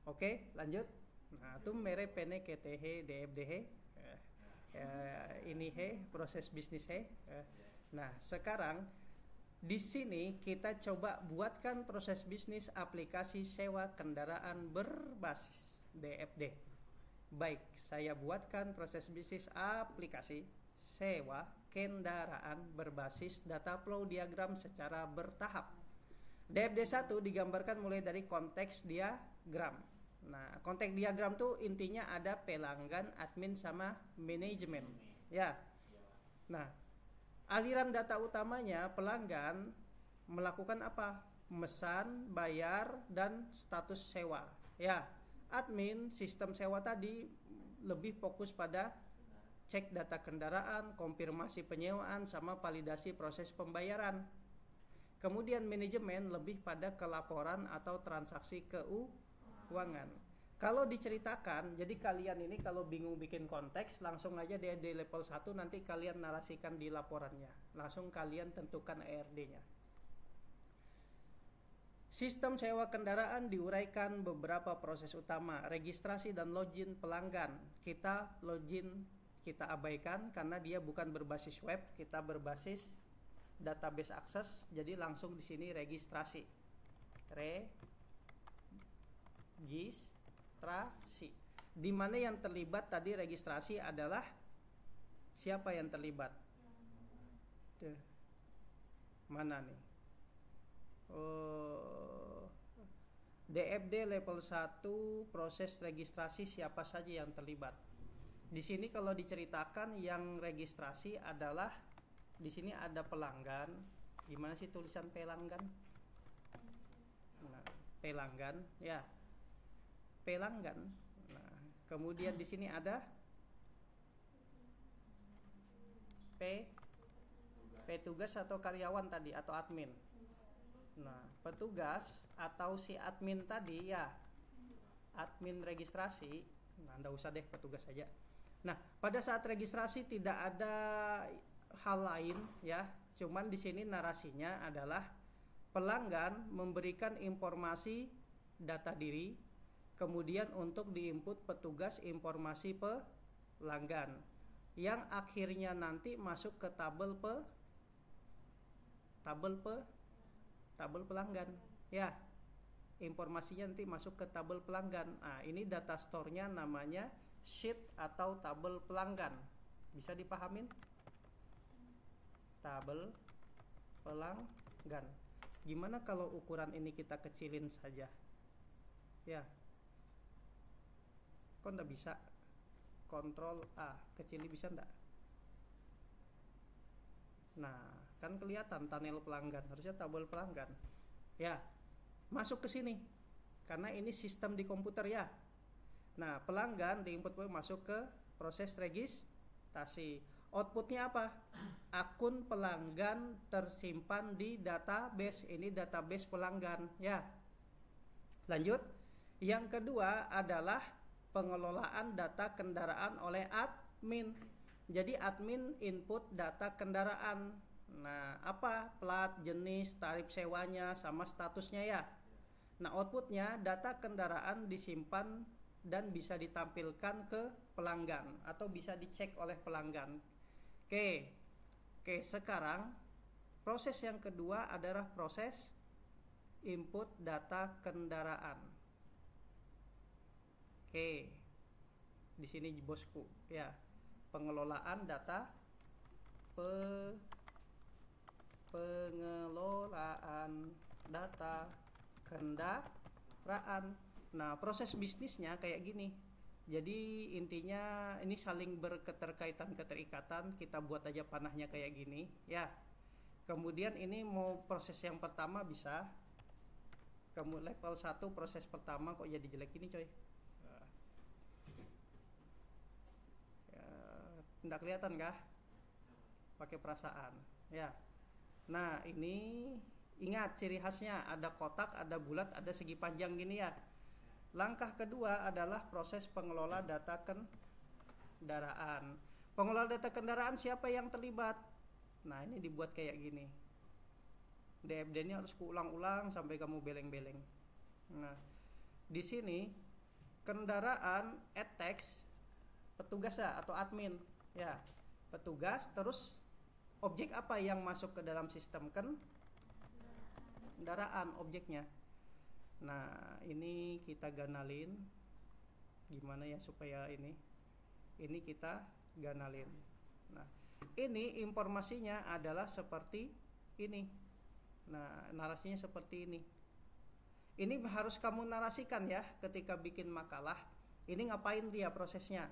Oke, lanjut. Nah, itu mere pene KTH DFDH. Ini proses bisnis Nah, sekarang di sini kita coba buatkan proses bisnis aplikasi sewa kendaraan berbasis DFD. Baik, saya buatkan proses bisnis aplikasi sewa kendaraan berbasis data flow diagram secara bertahap. DFD 1 digambarkan mulai dari konteks diagram. Nah, konteks diagram tuh intinya ada pelanggan, admin, sama manajemen. Ya. Nah, aliran data utamanya pelanggan melakukan apa? Memesan, bayar, dan status sewa. Ya, admin sistem sewa tadi lebih fokus pada cek data kendaraan, konfirmasi penyewaan, sama validasi proses pembayaran. Kemudian manajemen lebih pada kelaporan atau transaksi keuangan. Kalau diceritakan, jadi kalian ini kalau bingung bikin konteks, langsung aja di level 1 nanti kalian narasikan di laporannya. Langsung kalian tentukan ERD-nya. Sistem sewa kendaraan diuraikan beberapa proses utama, registrasi dan login pelanggan. Login kita abaikan karena dia bukan berbasis web, kita berbasis database akses, jadi langsung di sini registrasi. Registrasi. Di mana yang terlibat tadi registrasi adalah siapa yang terlibat? Mana nih? DFD level 1 proses registrasi siapa saja yang terlibat. Di sini kalau diceritakan yang registrasi adalah di sini ada pelanggan. Gimana sih tulisan pelanggan? Nah, pelanggan ya. Pelanggan. Nah, kemudian di sini ada petugas atau karyawan tadi atau admin. Nah, petugas atau si admin tadi ya. Admin registrasi. Nah, enggak usah deh, petugas saja. Nah, pada saat registrasi tidak ada hal lain ya, cuman di sini narasinya adalah pelanggan memberikan informasi data diri, kemudian untuk diinput petugas informasi pelanggan yang akhirnya nanti masuk ke tabel pelanggan ya, informasinya nanti masuk ke tabel pelanggan. Nah, ini data store-nya namanya sheet atau tabel pelanggan. Bisa dipahamin? Tabel pelanggan. Gimana kalau ukuran ini kita kecilin saja? Ya. Kok enggak bisa? Ctrl A, kecilin bisa enggak? Nah, kan kelihatan panel pelanggan, harusnya tabel pelanggan. Ya. Masuk ke sini. Karena ini sistem di komputer ya. Nah, pelanggan diinput masuk ke proses registrasi. Outputnya apa? Akun pelanggan tersimpan di database. Ini database pelanggan ya. Lanjut. Yang kedua adalah pengelolaan data kendaraan oleh admin. Jadi admin input data kendaraan. Nah, apa? Plat, jenis, tarif sewanya, sama statusnya ya. Nah, outputnya data kendaraan disimpan dan bisa ditampilkan ke pelanggan atau bisa dicek oleh pelanggan. Oke, sekarang proses yang kedua adalah proses input data kendaraan. Oke, di sini bosku ya, pengelolaan data pengelolaan data kendaraan. Nah, proses bisnisnya kayak gini. Jadi intinya ini saling keterikatan. Kita buat aja panahnya kayak gini ya. Kemudian ini mau proses yang pertama bisa. Kamu level 1 proses pertama kok jadi jelek ini coy. Ya, tidak kelihatan kah? Pakai perasaan ya. Nah, ini ingat ciri khasnya, ada kotak, ada bulat, ada segi panjang gini ya. Langkah kedua adalah proses pengelola data kendaraan. Pengelola data kendaraan siapa yang terlibat? Nah, ini dibuat kayak gini. DFD ini harus kuulang-ulang sampai kamu beleng-beleng. Nah, di sini kendaraan add text petugas ya atau admin ya, petugas, terus objek apa yang masuk ke dalam sistem kendaraan objeknya. Nah ini kita ganalin gimana ya supaya ini kita ganalin. Nah ini informasinya adalah seperti ini. Nah narasinya seperti ini. Ini harus kamu narasikan ya ketika bikin makalah. Ini ngapain dia prosesnya.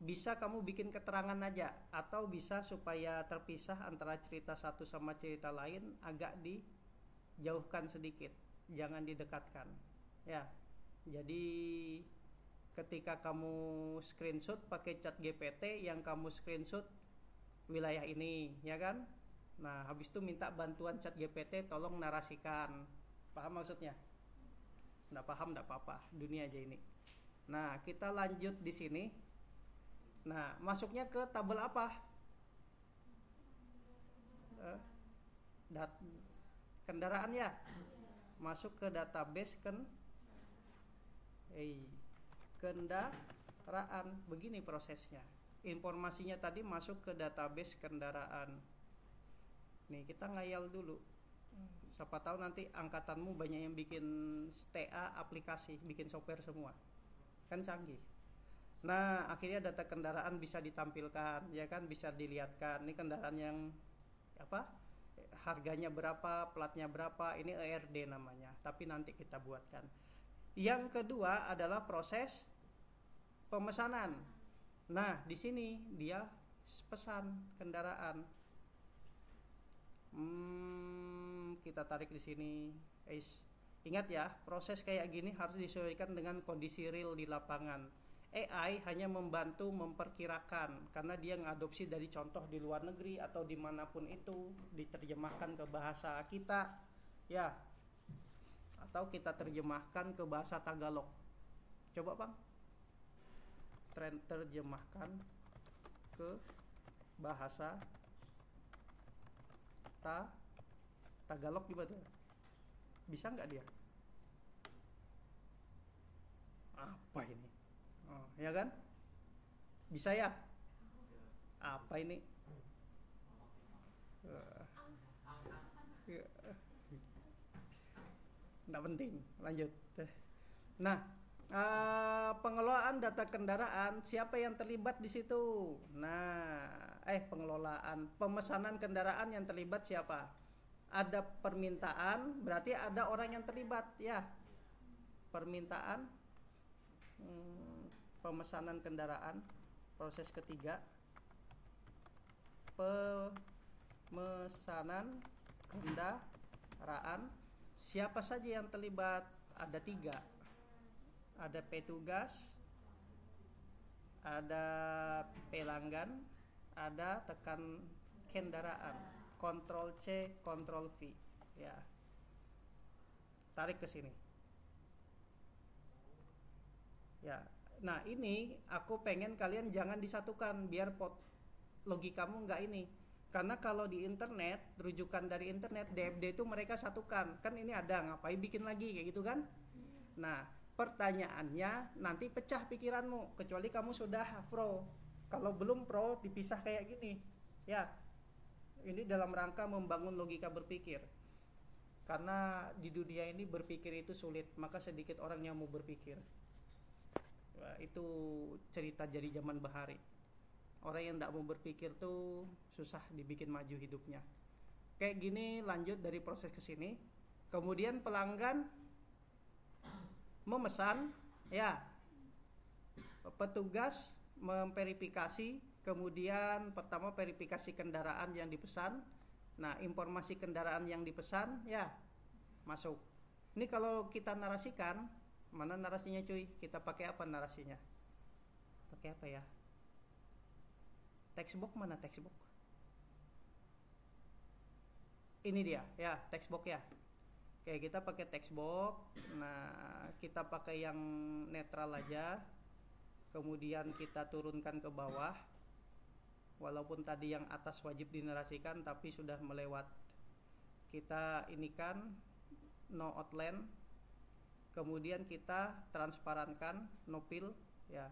Bisa kamu bikin keterangan aja, atau bisa supaya terpisah antara cerita satu sama cerita lain agak dijauhkan sedikit, jangan didekatkan ya. Jadi ketika kamu screenshot pakai chat GPT, yang kamu screenshot wilayah ini ya kan. Nah habis itu minta bantuan chat GPT, tolong narasikan. Paham maksudnya? Nggak paham nggak apa-apa, dunia aja ini. Nah kita lanjut di sini. Nah masuknya ke tabel apa? Kendaraan ya. Masuk ke database kendaraan. Begini prosesnya. Informasinya tadi masuk ke database kendaraan. Nih kita ngayal dulu. Siapa tahu nanti angkatanmu banyak yang bikin TA aplikasi, bikin software semua. Kan canggih. Nah, akhirnya data kendaraan bisa ditampilkan, ya kan, bisa dilihatkan. Ini kendaraan yang apa? Harganya berapa, platnya berapa, ini ERD namanya. Tapi nanti kita buatkan. Yang kedua adalah proses pemesanan. Nah, di sini dia pesan kendaraan. Kita tarik di sini. Ingat ya, proses kayak gini harus disesuaikan dengan kondisi real di lapangan. AI hanya membantu memperkirakan karena dia ngadopsi dari contoh di luar negeri atau dimanapun itu, diterjemahkan ke bahasa kita ya, atau kita terjemahkan ke bahasa Tagalog. Coba Bang, terjemahkan ke bahasa Tagalog gimana? Bisa nggak dia? Apa ini? Oh, ya kan? Bisa ya? Apa ini? Nggak penting. Lanjut. Nah, pengelolaan data kendaraan, siapa yang terlibat di situ? Nah, pemesanan kendaraan yang terlibat siapa? Ada permintaan, berarti ada orang yang terlibat ya. Permintaan, pemesanan kendaraan, proses ketiga. Pemesanan kendaraan, siapa saja yang terlibat? Ada 3. Ada petugas, ada pelanggan, ada tekan kendaraan. Ctrl C, Ctrl V ya. Tarik ke sini. Ya. Nah, ini aku pengen kalian jangan disatukan biar logikamu nggak ini. Karena kalau di internet, rujukan dari internet DFD itu mereka satukan. Kan ini ada, ngapain bikin lagi kayak gitu kan? Nah, pertanyaannya nanti pecah pikiranmu kecuali kamu sudah pro. Kalau belum pro dipisah kayak gini. Ya. Ini dalam rangka membangun logika berpikir. Karena di dunia ini berpikir itu sulit, maka sedikit orang yang mau berpikir. Wah, itu cerita dari zaman Bahari. Orang yang tidak mau berpikir tuh susah dibikin maju hidupnya. Kayak gini, lanjut dari proses ke sini. Kemudian pelanggan memesan, ya. Petugas memverifikasi. Kemudian pertama verifikasi kendaraan yang dipesan. Nah, informasi kendaraan yang dipesan ya masuk. Ini kalau kita narasikan, mana narasinya cuy? Kita pakai apa narasinya? Pakai apa ya? Textbook mana textbook? Ini dia ya, textbook ya. Oke, kita pakai textbook. Nah, kita pakai yang netral aja. Kemudian kita turunkan ke bawah. Walaupun tadi yang atas wajib dinarasikan tapi sudah melewat. Kita ini kan no outline. kemudian kita transparankan nopil ya.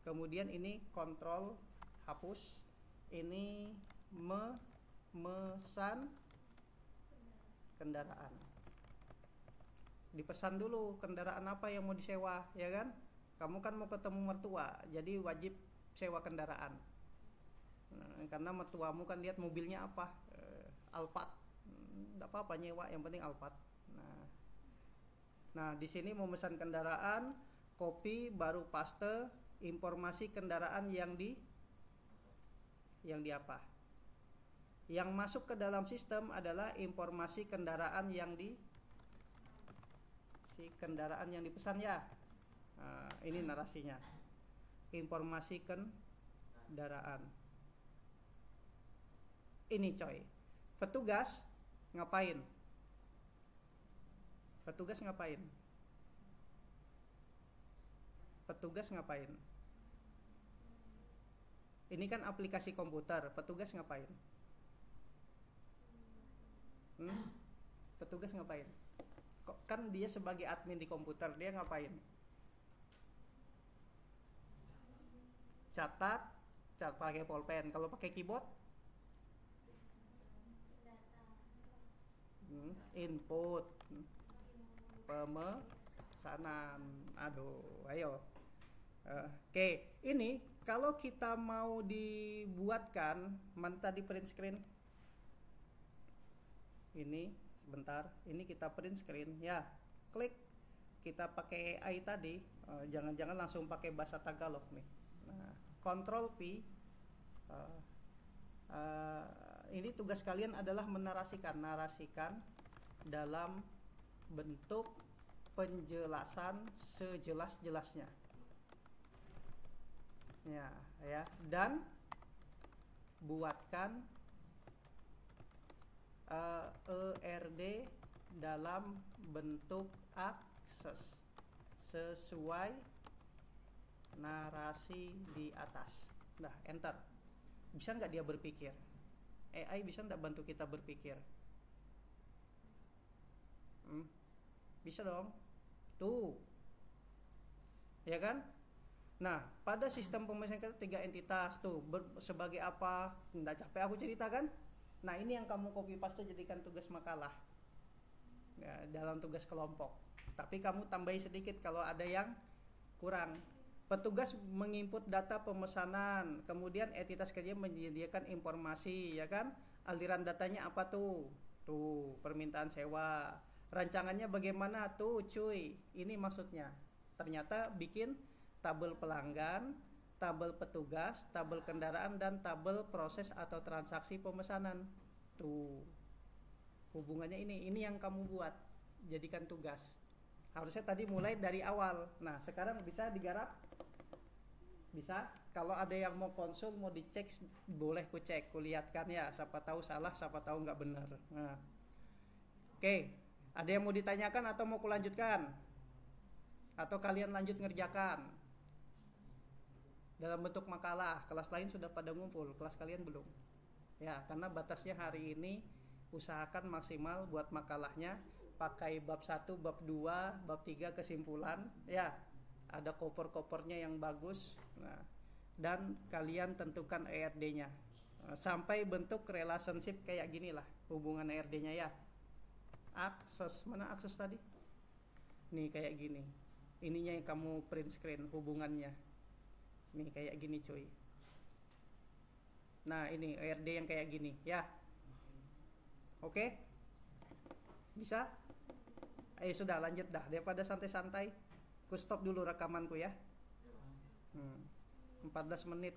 Kemudian ini kontrol hapus, ini memesan kendaraan. Dipesan dulu kendaraan apa yang mau disewa, ya kan? Kamu kan mau ketemu mertua, jadi wajib sewa kendaraan. Nah, karena mertuamu kan lihat mobilnya apa, Alphard, nggak apa-apa nyewa, yang penting Alphard. Nah di sini memesan kendaraan, copy baru paste informasi kendaraan yang di apa? Yang masuk ke dalam sistem adalah informasi kendaraan yang dipesan ya. Nah, ini narasinya. Informasi kendaraan. Ini coy. Petugas ngapain? Petugas ngapain? Petugas ngapain? Ini kan aplikasi komputer. Petugas ngapain? Petugas ngapain? Kok kan dia sebagai admin di komputer, dia ngapain? Catat pakai pulpen. Kalau pakai keyboard, input, pemesanan. Aduh, ayo. Oke, ini kalau kita mau dibuatkan, mana tadi print screen? Ini sebentar, ini kita print screen ya. Klik, kita pakai AI tadi, jangan-jangan langsung pakai bahasa Tagalog nih. Nah, Ctrl P. Ini tugas kalian adalah narasikan dalam bentuk penjelasan sejelas-jelasnya. Ya, dan buatkan ERD dalam bentuk akses sesuai narasi di atas. Nah, enter. Bisa nggak dia berpikir? AI bisa nggak bantu kita berpikir? Bisa dong. Tuh, ya kan? Nah, pada sistem pemesanan kita 3 entitas tuh sebagai apa? Nggak capek aku ceritakan. Nah, ini yang kamu copy paste jadikan tugas makalah ya, dalam tugas kelompok. Tapi kamu tambahi sedikit kalau ada yang kurang. Petugas menginput data pemesanan, kemudian entitas kerja menyediakan informasi, ya kan? Aliran datanya apa tuh? Tuh, permintaan sewa. Rancangannya bagaimana tuh, cuy? Ini maksudnya. Ternyata bikin tabel pelanggan, tabel petugas, tabel kendaraan, dan tabel proses atau transaksi pemesanan. Tuh, hubungannya ini yang kamu buat, jadikan tugas. Harusnya tadi mulai dari awal. Nah, sekarang bisa digarap? Bisa. Kalau ada yang mau konsul, mau dicek, boleh ku cek, ku lihatkan ya. Siapa tahu salah, siapa tahu nggak benar. Nah, oke. Ada yang mau ditanyakan atau mau ku lanjutkan? Atau kalian lanjut ngerjakan? Dalam bentuk makalah. Kelas lain sudah pada ngumpul, kelas kalian belum. Ya, karena batasnya hari ini usahakan maksimal buat makalahnya pakai bab 1, bab 2, bab 3 kesimpulan ya. Ada koper-kopernya yang bagus. Nah, dan kalian tentukan ERD-nya. Sampai bentuk relationship kayak gini lah hubungan ERD-nya ya. Akses, mana akses tadi? Nih kayak gini. Ininya yang kamu print screen hubungannya. Nih kayak gini cuy. Nah, ini ERD yang kayak gini ya. Oke? Bisa? Ayo sudah lanjut dah, daripada santai-santai. Ku stop dulu rekamanku ya. 14 menit.